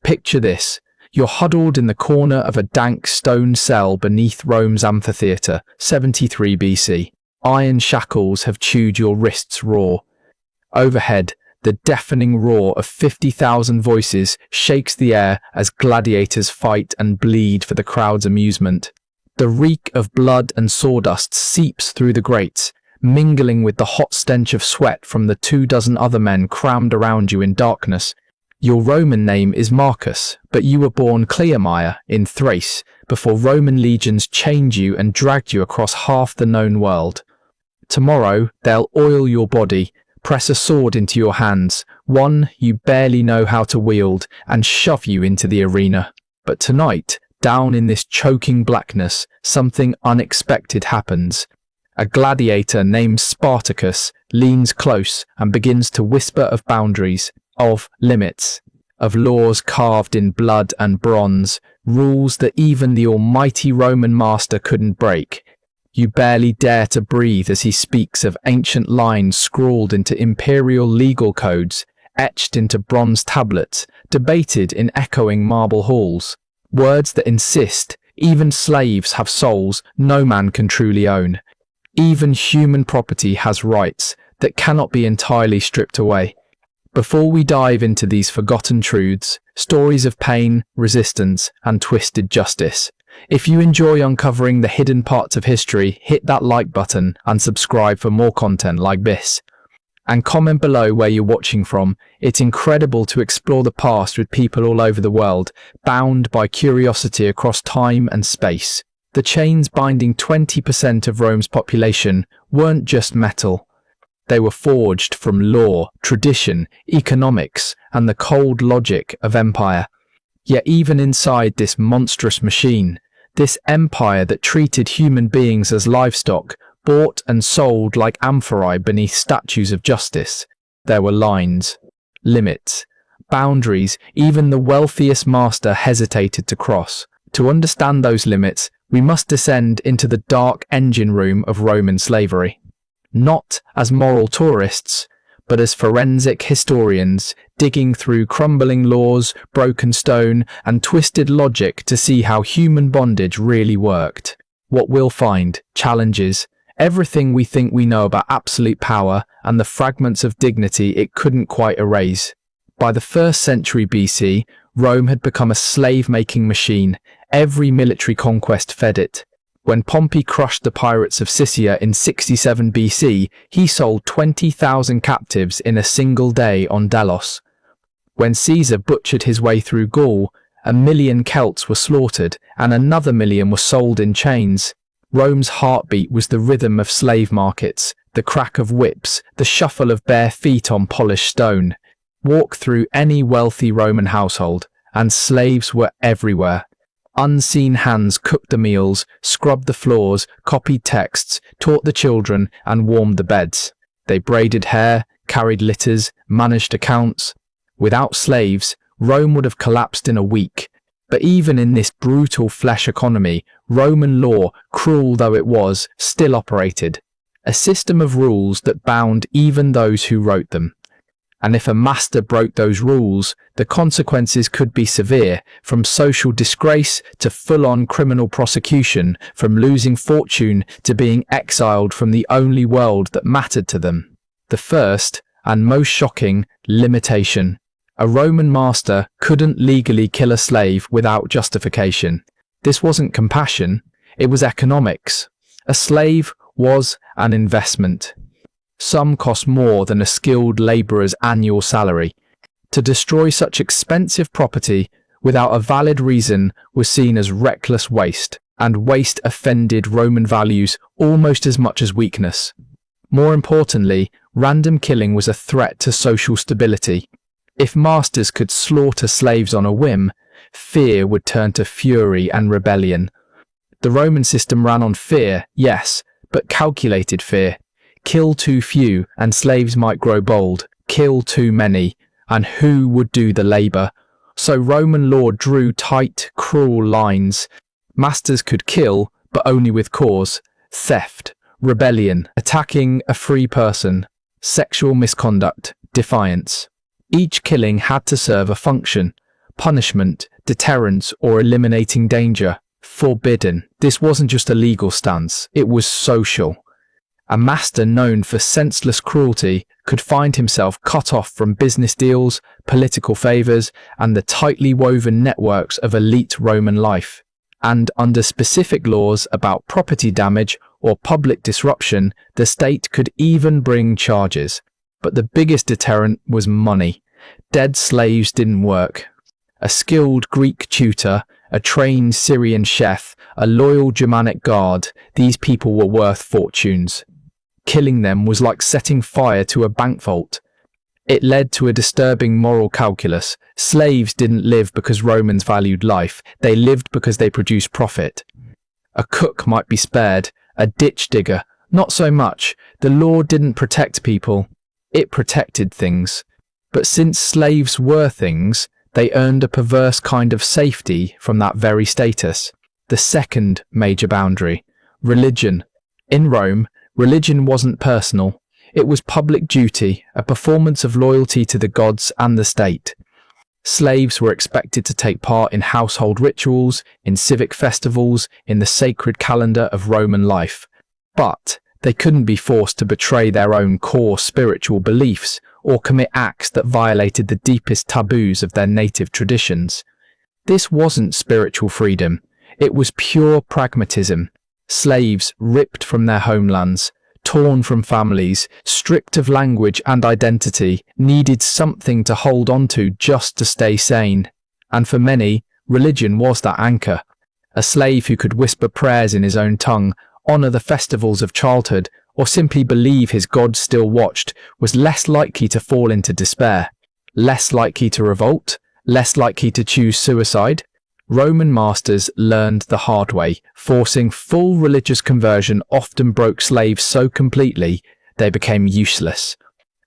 Picture this. You're huddled in the corner of a dank stone cell beneath Rome's amphitheatre, 73 BC. Iron shackles have chewed your wrists raw. Overhead, the deafening roar of 50,000 voices shakes the air as gladiators fight and bleed for the crowd's amusement. The reek of blood and sawdust seeps through the grates, mingling with the hot stench of sweat from the 24 other men crammed around you in darkness. Your Roman name is Marcus, but you were born Cleomia in Thrace before Roman legions chained you and dragged you across half the known world. Tomorrow, they'll oil your body, press a sword into your hands, one you barely know how to wield, and shove you into the arena. But tonight, down in this choking blackness, something unexpected happens. A gladiator named Spartacus leans close and begins to whisper of boundaries, of limits, of laws carved in blood and bronze, rules that even the almighty Roman master couldn't break. You barely dare to breathe as he speaks of ancient lines scrawled into imperial legal codes, etched into bronze tablets, debated in echoing marble halls. Words that insist even slaves have souls no man can truly own. Even human property has rights that cannot be entirely stripped away. Before we dive into these forgotten truths, stories of pain, resistance, and twisted justice, if you enjoy uncovering the hidden parts of history, hit that like button and subscribe for more content like this. And comment below where you're watching from. It's incredible to explore the past with people all over the world, bound by curiosity across time and space. The chains binding 20% of Rome's population weren't just metal. They were forged from law, tradition, economics, and the cold logic of empire. Yet even inside this monstrous machine, this empire that treated human beings as livestock, bought and sold like amphorae beneath statues of justice, there were lines, limits, boundaries even the wealthiest master hesitated to cross. To understand those limits, we must descend into the dark engine room of Roman slavery. Not as moral tourists, but as forensic historians, digging through crumbling laws, broken stone, and twisted logic to see how human bondage really worked. What we'll find challenges everything we think we know about absolute power and the fragments of dignity it couldn't quite erase. By the 1st century BC, Rome had become a slave-making machine. Every military conquest fed it. When Pompey crushed the pirates of Sicily in 67 BC, he sold 20,000 captives in a single day on Delos. When Caesar butchered his way through Gaul, 1 million Celts were slaughtered and another 1 million were sold in chains. Rome's heartbeat was the rhythm of slave markets, the crack of whips, the shuffle of bare feet on polished stone. Walk through any wealthy Roman household, and slaves were everywhere. Unseen hands cooked the meals, scrubbed the floors, copied texts, taught the children, and warmed the beds. They braided hair, carried litters, managed accounts. Without slaves, Rome would have collapsed in a week. But even in this brutal flesh economy, Roman law, cruel though it was, still operated. A system of rules that bound even those who wrote them. And if a master broke those rules, the consequences could be severe, from social disgrace to full-on criminal prosecution, from losing fortune to being exiled from the only world that mattered to them. The first, and most shocking, limitation. A Roman master couldn't legally kill a slave without justification. This wasn't compassion, it was economics. A slave was an investment. Some cost more than a skilled labourer's annual salary. To destroy such expensive property without a valid reason was seen as reckless waste, and waste offended Roman values almost as much as weakness. More importantly, random killing was a threat to social stability. If masters could slaughter slaves on a whim, fear would turn to fury and rebellion. The Roman system ran on fear, yes, but calculated fear. Kill too few, and slaves might grow bold. Kill too many, and who would do the labour? So Roman law drew tight, cruel lines. Masters could kill, but only with cause. Theft, rebellion, attacking a free person, sexual misconduct, defiance. Each killing had to serve a function. punishment, deterrence, or eliminating danger. Forbidden. This wasn't just a legal stance, it was social. A master known for senseless cruelty could find himself cut off from business deals, political favours, and the tightly woven networks of elite Roman life. And under specific laws about property damage or public disruption, the state could even bring charges. But the biggest deterrent was money. Dead slaves didn't work. A skilled Greek tutor, a trained Syrian chef, a loyal Germanic guard, these people were worth fortunes. Killing them was like setting fire to a bank vault. It led to a disturbing moral calculus. Slaves didn't live because Romans valued life, they lived because they produced profit. A cook might be spared, a ditch digger, not so much. The law didn't protect people, it protected things. But since slaves were things, they earned a perverse kind of safety from that very status. The second major boundary, religion. In Rome, religion wasn't personal. It was public duty, a performance of loyalty to the gods and the state. Slaves were expected to take part in household rituals, in civic festivals, in the sacred calendar of Roman life. But they couldn't be forced to betray their own core spiritual beliefs or commit acts that violated the deepest taboos of their native traditions. This wasn't spiritual freedom. It was pure pragmatism. Slaves ripped from their homelands, torn from families, stripped of language and identity, needed something to hold on to just to stay sane. And for many, religion was that anchor. A slave who could whisper prayers in his own tongue, honor the festivals of childhood, or simply believe his God still watched, was less likely to fall into despair, less likely to revolt, less likely to choose suicide. Roman masters learned the hard way. Forcing full religious conversion often broke slaves so completely they became useless.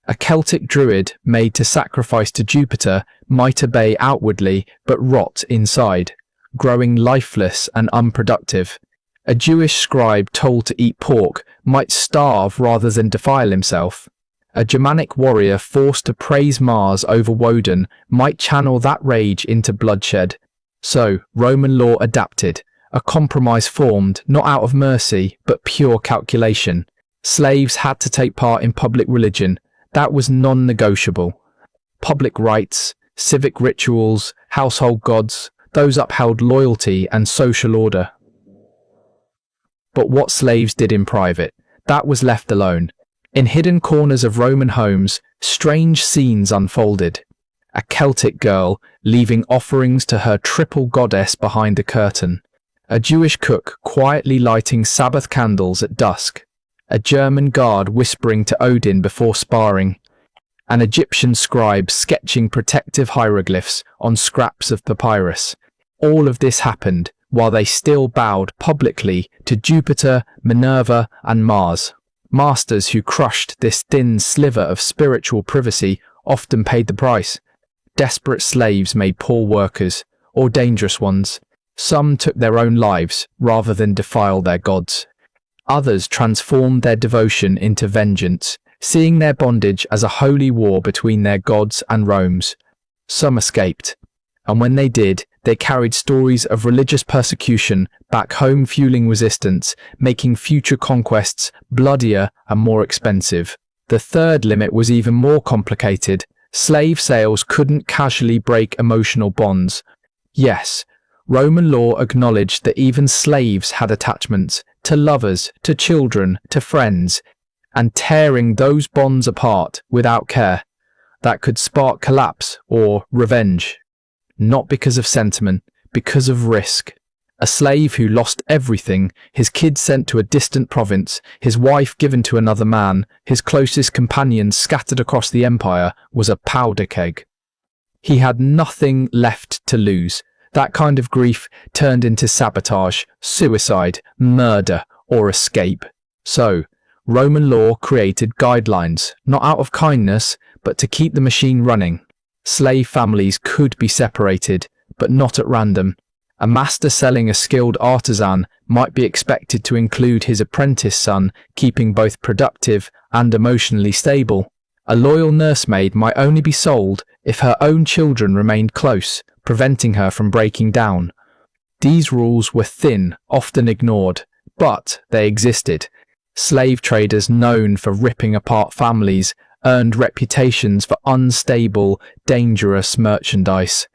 A Celtic druid made to sacrifice to Jupiter might obey outwardly but rot inside, growing lifeless and unproductive. A Jewish scribe told to eat pork might starve rather than defile himself. A Germanic warrior forced to praise Mars over Woden might channel that rage into bloodshed. So, Roman law adapted, a compromise formed not out of mercy but pure calculation. Slaves had to take part in public religion. That was non-negotiable. Public rites, civic rituals, household gods, those upheld loyalty and social order. But what slaves did in private, that was left alone. In hidden corners of Roman homes, strange scenes unfolded. A Celtic girl leaving offerings to her triple goddess behind a curtain. A Jewish cook quietly lighting Sabbath candles at dusk. A German guard whispering to Odin before sparring. An Egyptian scribe sketching protective hieroglyphs on scraps of papyrus. All of this happened while they still bowed publicly to Jupiter, Minerva, and Mars. Masters who crushed this thin sliver of spiritual privacy often paid the price. Desperate slaves made poor workers, or dangerous ones. Some took their own lives rather than defile their gods. Others transformed their devotion into vengeance, seeing their bondage as a holy war between their gods and Rome's. Some escaped, and when they did, they carried stories of religious persecution back home, fueling resistance, making future conquests bloodier and more expensive. The third limit was even more complicated. Slave sales couldn't casually break emotional bonds. Yes, Roman law acknowledged that even slaves had attachments to lovers, to children, to friends, and tearing those bonds apart without care, that could spark collapse or revenge. Not because of sentiment, because of risk. A slave who lost everything, his kids sent to a distant province, his wife given to another man, his closest companions scattered across the empire, was a powder keg. He had nothing left to lose. That kind of grief turned into sabotage, suicide, murder, or escape. So, Roman law created guidelines, not out of kindness, but to keep the machine running. Slave families could be separated, but not at random. A master selling a skilled artisan might be expected to include his apprentice son, keeping both productive and emotionally stable. A loyal nursemaid might only be sold if her own children remained close, preventing her from breaking down. These rules were thin, often ignored, but they existed. Slave traders known for ripping apart families earned reputations for unstable, dangerous merchandise.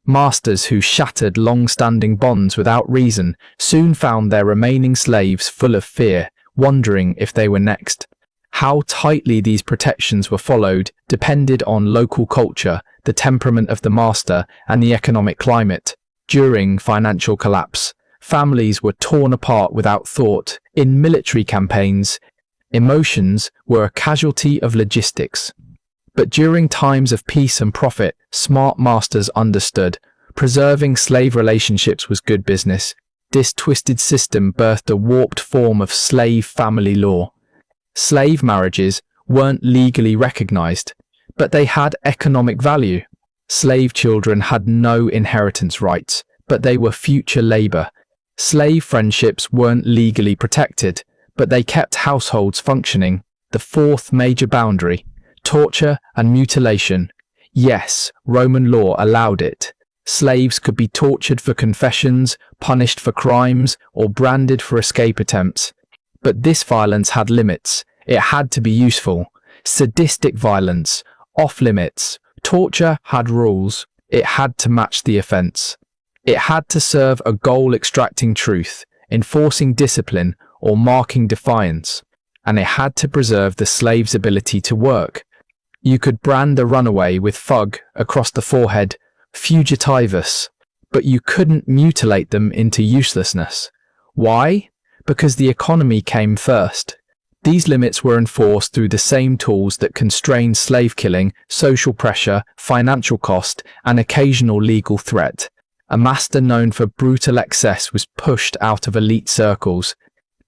Masters who shattered long-standing bonds without reason soon found their remaining slaves full of fear, wondering if they were next. How tightly these protections were followed depended on local culture, the temperament of the master, and the economic climate. During financial collapse, families were torn apart without thought. In military campaigns, emotions were a casualty of logistics. But during times of peace and profit, smart masters understood. Preserving slave relationships was good business. This twisted system birthed a warped form of slave family law. Slave marriages weren't legally recognized, but they had economic value. Slave children had no inheritance rights, but they were future labor. Slave friendships weren't legally protected, but they kept households functioning. The fourth major boundary: torture and mutilation. Yes, Roman law allowed it. Slaves could be tortured for confessions, punished for crimes, or branded for escape attempts. But this violence had limits. It had to be useful. Sadistic violence, off limits. Torture had rules. It had to match the offense. It had to serve a goal: extracting truth, enforcing discipline, or marking defiance. And it had to preserve the slave's ability to work. You could brand a runaway with "fug" across the forehead, fugitivus, but you couldn't mutilate them into uselessness. Why? Because the economy came first. These limits were enforced through the same tools that constrained slave killing: social pressure, financial cost, and occasional legal threat. A master known for brutal excess was pushed out of elite circles.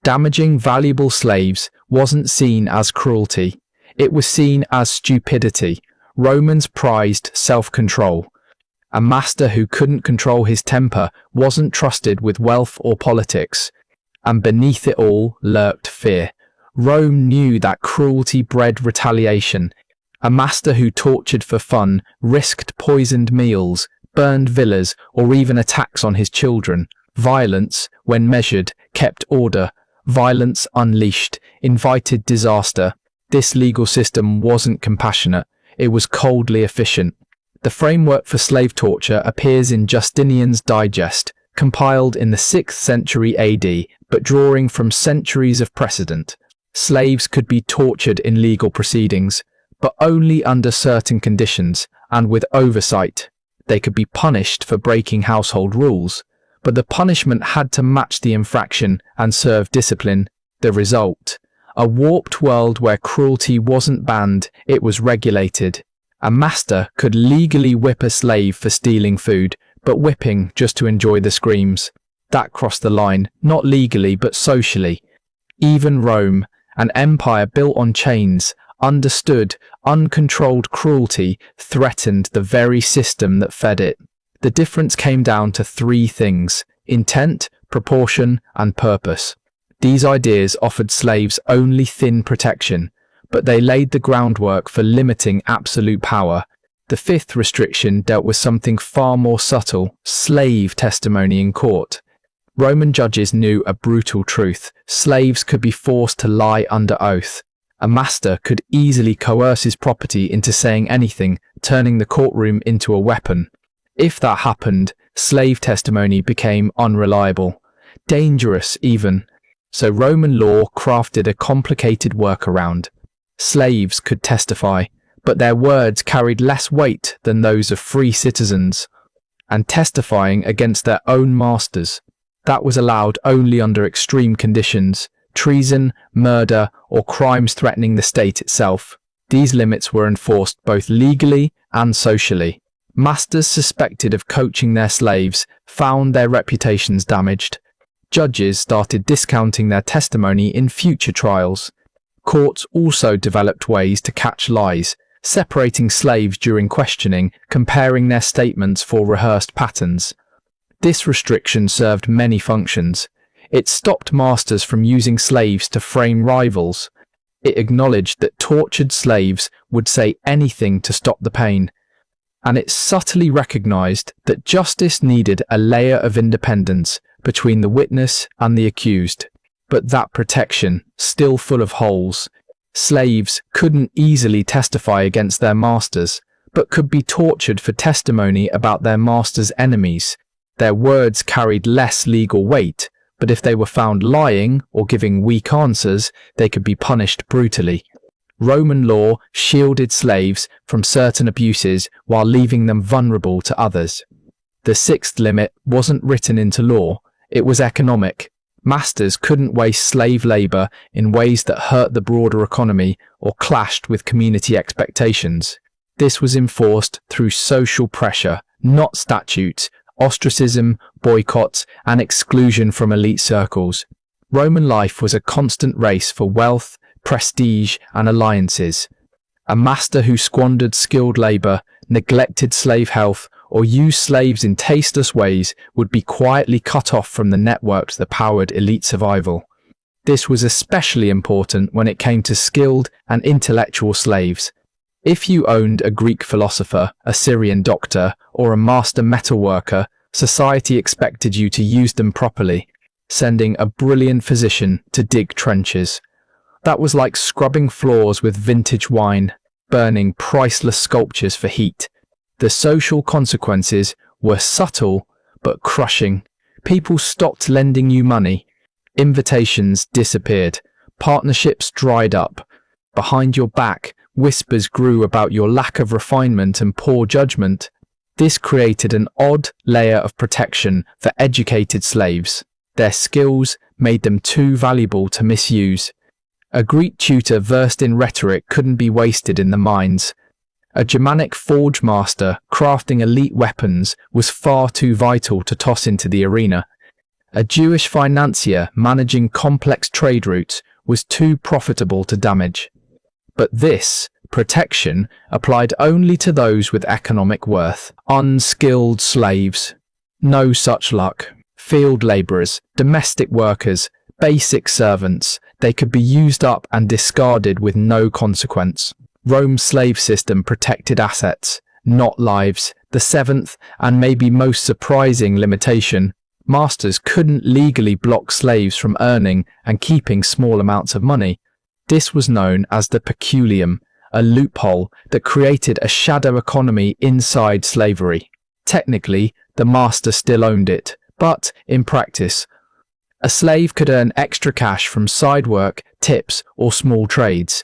Damaging valuable slaves wasn't seen as cruelty. It was seen as stupidity. Romans prized self-control. A master who couldn't control his temper wasn't trusted with wealth or politics. And beneath it all lurked fear. Rome knew that cruelty bred retaliation. A master who tortured for fun risked poisoned meals, burned villas, or even attacks on his children. Violence, when measured, kept order. Violence unleashed invited disaster. This legal system wasn't compassionate. It was coldly efficient. The framework for slave torture appears in Justinian's Digest, compiled in the 6th century AD, but drawing from centuries of precedent. Slaves could be tortured in legal proceedings, but only under certain conditions and with oversight. They could be punished for breaking household rules, but the punishment had to match the infraction and serve discipline. The result: a warped world where cruelty wasn't banned, it was regulated. A master could legally whip a slave for stealing food, but whipping just to enjoy the screams. That crossed the line, not legally but socially. Even Rome, an empire built on chains, understood uncontrolled cruelty threatened the very system that fed it. The difference came down to three things: intent, proportion, and purpose. These ideas offered slaves only thin protection, but they laid the groundwork for limiting absolute power. The fifth restriction dealt with something far more subtle: slave testimony in court. Roman judges knew a brutal truth: slaves could be forced to lie under oath. A master could easily coerce his property into saying anything, turning the courtroom into a weapon. If that happened, slave testimony became unreliable, dangerous even. So Roman law crafted a complicated workaround. Slaves could testify, but their words carried less weight than those of free citizens, and testifying against their own masters. That was allowed only under extreme conditions: treason, murder, or crimes threatening the state itself. These limits were enforced both legally and socially. Masters suspected of coaching their slaves found their reputations damaged. Judges started discounting their testimony in future trials. Courts also developed ways to catch lies, separating slaves during questioning, comparing their statements for rehearsed patterns. This restriction served many functions. It stopped masters from using slaves to frame rivals. It acknowledged that tortured slaves would say anything to stop the pain, and it subtly recognized that justice needed a layer of independence between the witness and the accused. But that protection, still full of holes. Slaves couldn't easily testify against their masters, but could be tortured for testimony about their master's enemies. Their words carried less legal weight, but if they were found lying or giving weak answers, they could be punished brutally. Roman law shielded slaves from certain abuses while leaving them vulnerable to others. The sixth limit wasn't written into law, it was economic. Masters couldn't waste slave labor in ways that hurt the broader economy or clashed with community expectations. This was enforced through social pressure, not statutes, ostracism, boycotts, and exclusion from elite circles. Roman life was a constant race for wealth, prestige, and alliances. A master who squandered skilled labor, neglected slave health, or used slaves in tasteless ways would be quietly cut off from the networks that powered elite survival. This was especially important when it came to skilled and intellectual slaves. If you owned a Greek philosopher, a Syrian doctor, or a master metalworker, society expected you to use them properly, sending a brilliant physician to dig trenches. That was like scrubbing floors with vintage wine, burning priceless sculptures for heat. The social consequences were subtle but crushing. People stopped lending you money. Invitations disappeared. Partnerships dried up. Behind your back, whispers grew about your lack of refinement and poor judgment. This created an odd layer of protection for educated slaves. Their skills made them too valuable to misuse. A Greek tutor versed in rhetoric couldn't be wasted in the mines. A Germanic forge master crafting elite weapons was far too vital to toss into the arena. A Jewish financier managing complex trade routes was too profitable to damage. But this protection applied only to those with economic worth. Unskilled slaves. No such luck. Field laborers, domestic workers, basic servants, they could be used up and discarded with no consequence. Rome's slave system protected assets, not lives. The seventh, and maybe most surprising limitation, masters couldn't legally block slaves from earning and keeping small amounts of money. This was known as the peculium, a loophole that created a shadow economy inside slavery. Technically, the master still owned it, but in practice, a slave could earn extra cash from side work, tips, or small trades,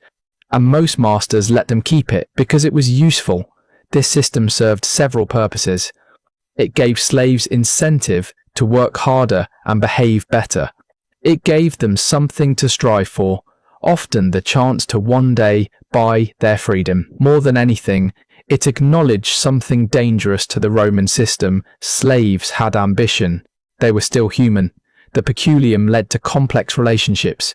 and most masters let them keep it because it was useful. This system served several purposes. It gave slaves incentive to work harder and behave better. It gave them something to strive for, often the chance to one day buy their freedom. More than anything, it acknowledged something dangerous to the Roman system. Slaves had ambition. They were still human. The peculium led to complex relationships.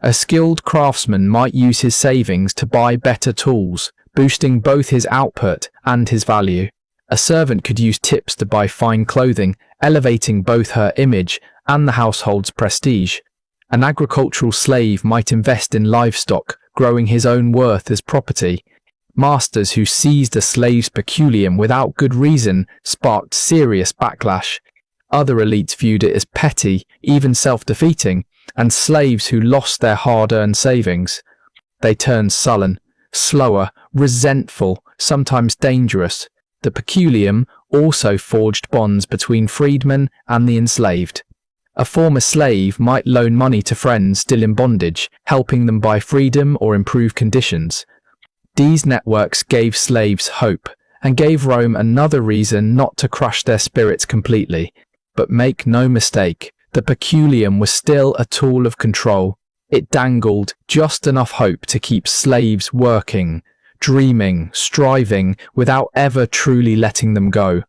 A skilled craftsman might use his savings to buy better tools, boosting both his output and his value. A servant could use tips to buy fine clothing, elevating both her image and the household's prestige. An agricultural slave might invest in livestock, growing his own worth as property. Masters who seized a slave's peculium without good reason sparked serious backlash. Other elites viewed it as petty, even self-defeating, and slaves who lost their hard-earned savings. They turned sullen, slower, resentful, sometimes dangerous. The peculium also forged bonds between freedmen and the enslaved. A former slave might loan money to friends still in bondage, helping them buy freedom or improve conditions. These networks gave slaves hope, and gave Rome another reason not to crush their spirits completely. But make no mistake, the peculium was still a tool of control. It dangled just enough hope to keep slaves working, dreaming, striving, without ever truly letting them go.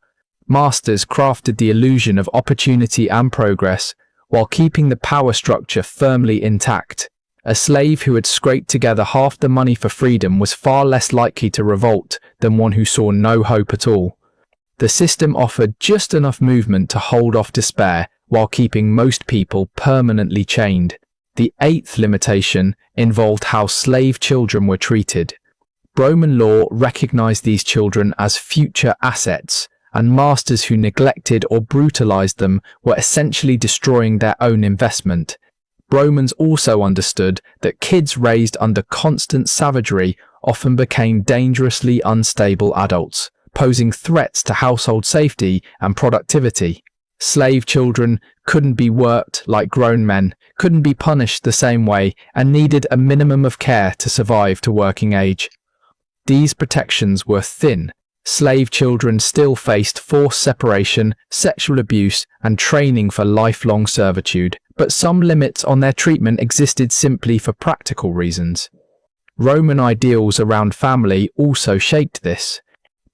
Masters crafted the illusion of opportunity and progress, while keeping the power structure firmly intact. A slave who had scraped together half the money for freedom was far less likely to revolt than one who saw no hope at all. The system offered just enough movement to hold off despair, while keeping most people permanently chained. The eighth limitation involved how slave children were treated. Roman law recognized these children as future assets, and masters who neglected or brutalized them were essentially destroying their own investment. Romans also understood that kids raised under constant savagery often became dangerously unstable adults, posing threats to household safety and productivity. Slave children couldn't be worked like grown men, couldn't be punished the same way, and needed a minimum of care to survive to working age. These protections were thin. Slave children still faced forced separation, sexual abuse, and training for lifelong servitude, but some limits on their treatment existed simply for practical reasons. Roman ideals around family also shaped this.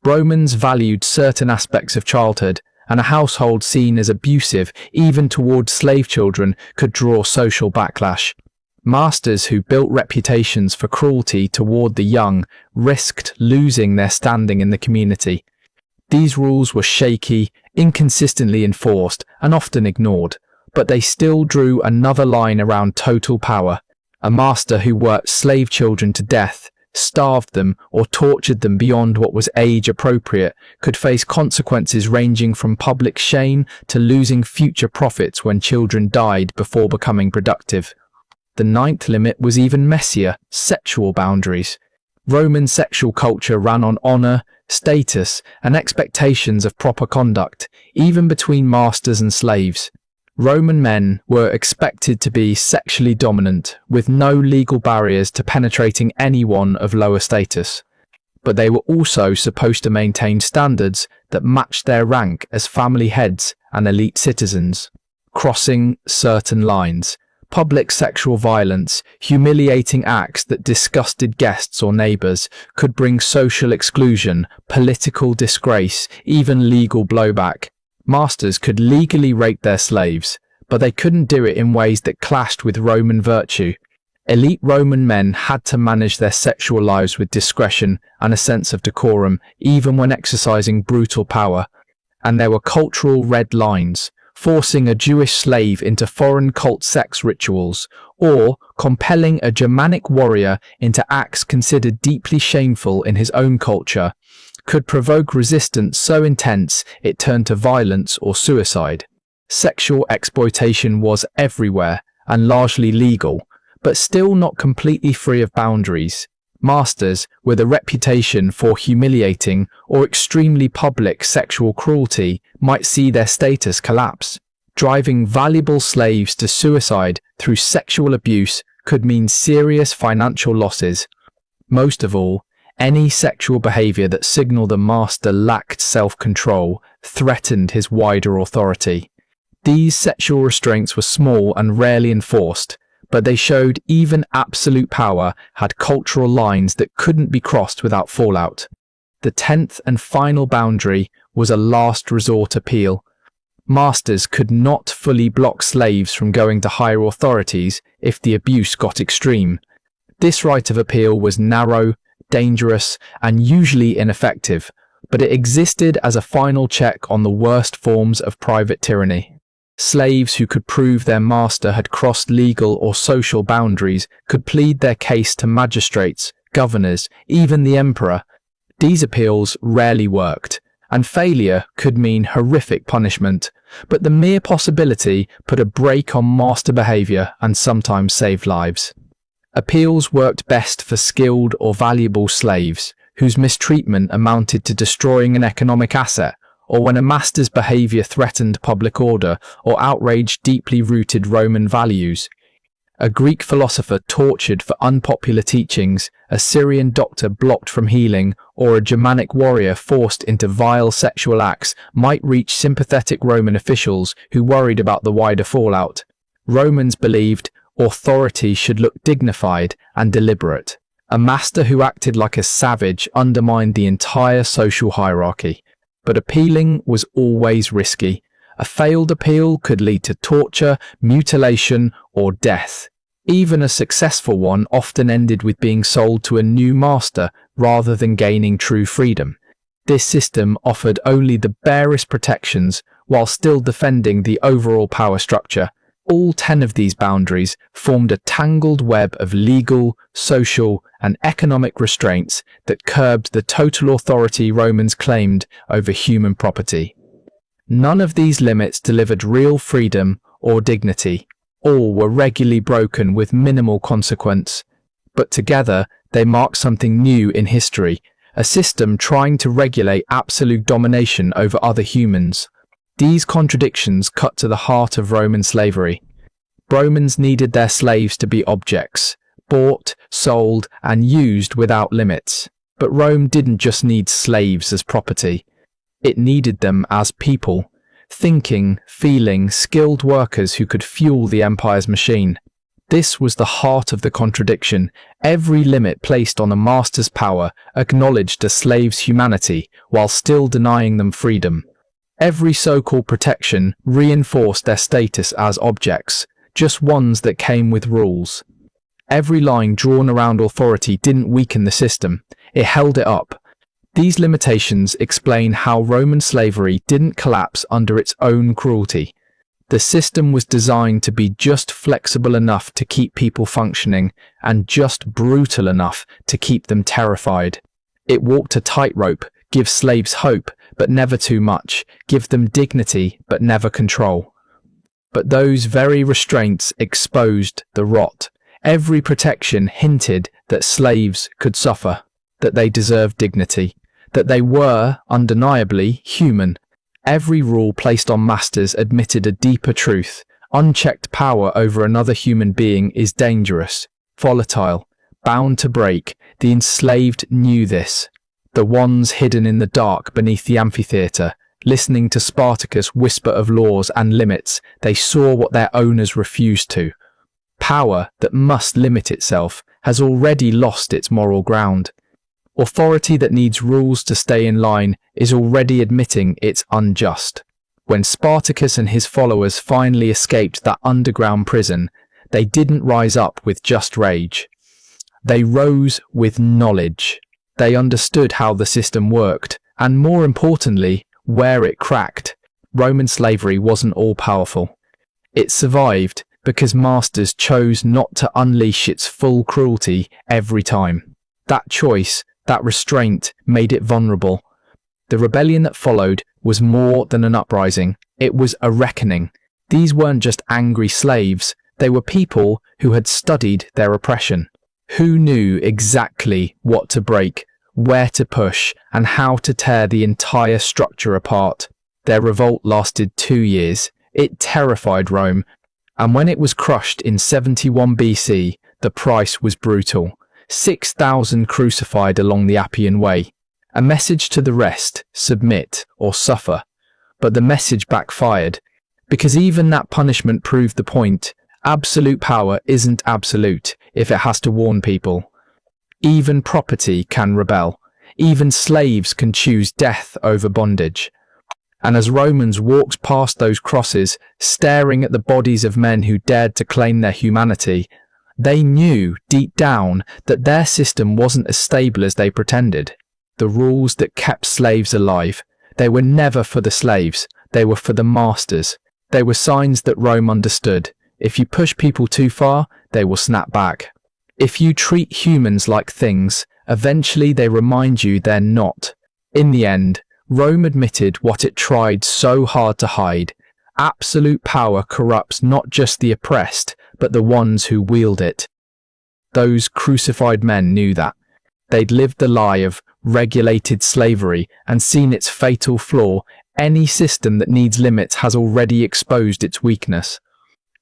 Romans valued certain aspects of childhood, and a household seen as abusive, even towards slave children, could draw social backlash. Masters who built reputations for cruelty toward the young risked losing their standing in the community. These rules were shaky, inconsistently enforced, and often ignored, but they still drew another line around total power. A master who worked slave children to death, starved them, or tortured them beyond what was age appropriate could face consequences ranging from public shame to losing future profits when children died before becoming productive. The ninth limit was even messier: sexual boundaries. Roman sexual culture ran on honor, status, and expectations of proper conduct, even between masters and slaves. Roman men were expected to be sexually dominant, with no legal barriers to penetrating anyone of lower status. But they were also supposed to maintain standards that matched their rank as family heads and elite citizens. Crossing certain lines, public sexual violence, humiliating acts that disgusted guests or neighbors, could bring social exclusion, political disgrace, even legal blowback. Masters could legally rape their slaves, but they couldn't do it in ways that clashed with Roman virtue. Elite Roman men had to manage their sexual lives with discretion and a sense of decorum, even when exercising brutal power. And there were cultural red lines: forcing a Jewish slave into foreign cult sex rituals, or compelling a Germanic warrior into acts considered deeply shameful in his own culture, could provoke resistance so intense it turned to violence or suicide. Sexual exploitation was everywhere and largely legal, but still not completely free of boundaries. Masters with a reputation for humiliating or extremely public sexual cruelty might see their status collapse. Driving valuable slaves to suicide through sexual abuse could mean serious financial losses. Most of all, any sexual behavior that signaled a master lacked self-control threatened his wider authority. These sexual restraints were small and rarely enforced, but they showed even absolute power had cultural lines that couldn't be crossed without fallout. The 10th and final boundary was a last resort appeal. Masters could not fully block slaves from going to higher authorities if the abuse got extreme. This right of appeal was narrow, dangerous, and usually ineffective, but it existed as a final check on the worst forms of private tyranny. Slaves who could prove their master had crossed legal or social boundaries could plead their case to magistrates, governors, even the emperor. These appeals rarely worked, and failure could mean horrific punishment, but the mere possibility put a brake on master behavior and sometimes saved lives. Appeals worked best for skilled or valuable slaves, whose mistreatment amounted to destroying an economic asset, or when a master's behavior threatened public order or outraged deeply rooted Roman values. A Greek philosopher tortured for unpopular teachings, a Syrian doctor blocked from healing, or a Germanic warrior forced into vile sexual acts might reach sympathetic Roman officials who worried about the wider fallout. Romans believed authority should look dignified and deliberate. A master who acted like a savage undermined the entire social hierarchy. But appealing was always risky. A failed appeal could lead to torture, mutilation, or death. Even a successful one often ended with being sold to a new master rather than gaining true freedom. This system offered only the barest protections while still defending the overall power structure. All 10 of these boundaries formed a tangled web of legal, social, and economic restraints that curbed the total authority Romans claimed over human property. None of these limits delivered real freedom or dignity. All were regularly broken with minimal consequence. But together, they mark something new in history, a system trying to regulate absolute domination over other humans. These contradictions cut to the heart of Roman slavery. Romans needed their slaves to be objects, bought, sold, and used without limits. But Rome didn't just need slaves as property. It needed them as people, thinking, feeling, skilled workers who could fuel the empire's machine. This was the heart of the contradiction. Every limit placed on a master's power acknowledged a slave's humanity while still denying them freedom. Every so-called protection reinforced their status as objects, just ones that came with rules. Every line drawn around authority didn't weaken the system, it held it up. These limitations explain how Roman slavery didn't collapse under its own cruelty. The system was designed to be just flexible enough to keep people functioning and just brutal enough to keep them terrified. It walked a tightrope, give slaves hope, but never too much, give them dignity, but never control. But those very restraints exposed the rot. Every protection hinted that slaves could suffer, that they deserved dignity, that they were, undeniably, human. Every rule placed on masters admitted a deeper truth. Unchecked power over another human being is dangerous, volatile, bound to break. The enslaved knew this. The ones hidden in the dark beneath the amphitheatre, listening to Spartacus whisper of laws and limits, they saw what their owners refused to. Power that must limit itself has already lost its moral ground. Authority that needs rules to stay in line is already admitting it's unjust. When Spartacus and his followers finally escaped that underground prison, they didn't rise up with just rage. They rose with knowledge. They understood how the system worked, and more importantly, where it cracked. Roman slavery wasn't all-powerful. It survived because masters chose not to unleash its full cruelty every time. That choice, that restraint, made it vulnerable. The rebellion that followed was more than an uprising. It was a reckoning. These weren't just angry slaves. They were people who had studied their oppression, who knew exactly what to break, where to push, and how to tear the entire structure apart. Their revolt lasted 2 years. It terrified Rome, and when it was crushed in 71 BC, the price was brutal. 6,000 crucified along the Appian Way. A message to the rest, submit or suffer. But the message backfired, because even that punishment proved the point. Absolute power isn't absolute if it has to warn people. Even property can rebel. Even slaves can choose death over bondage. And as Romans walked past those crosses, staring at the bodies of men who dared to claim their humanity, they knew deep down that their system wasn't as stable as they pretended. The rules that kept slaves alive, they were never for the slaves, they were for the masters. They were signs that Rome understood. If you push people too far, they will snap back. If you treat humans like things, eventually they remind you they're not. In the end, Rome admitted what it tried so hard to hide. Absolute power corrupts not just the oppressed, but the ones who wield it. Those crucified men knew that. They'd lived the lie of regulated slavery and seen its fatal flaw. Any system that needs limits has already exposed its weakness.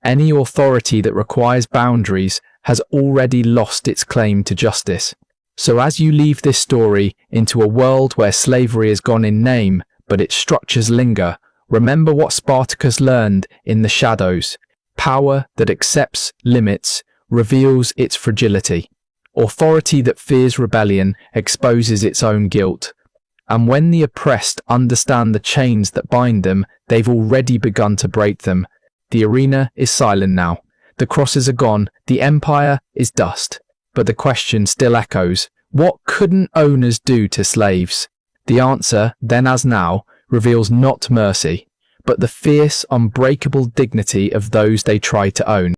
Any authority that requires boundaries has already lost its claim to justice. So as you leave this story into a world where slavery has gone in name, but its structures linger, remember what Spartacus learned in the shadows. Power that accepts limits reveals its fragility. Authority that fears rebellion exposes its own guilt. And when the oppressed understand the chains that bind them, they've already begun to break them. The arena is silent now. The crosses are gone. The empire is dust. But the question still echoes. What couldn't owners do to slaves? The answer, then as now, reveals not mercy, but the fierce, unbreakable dignity of those they try to own.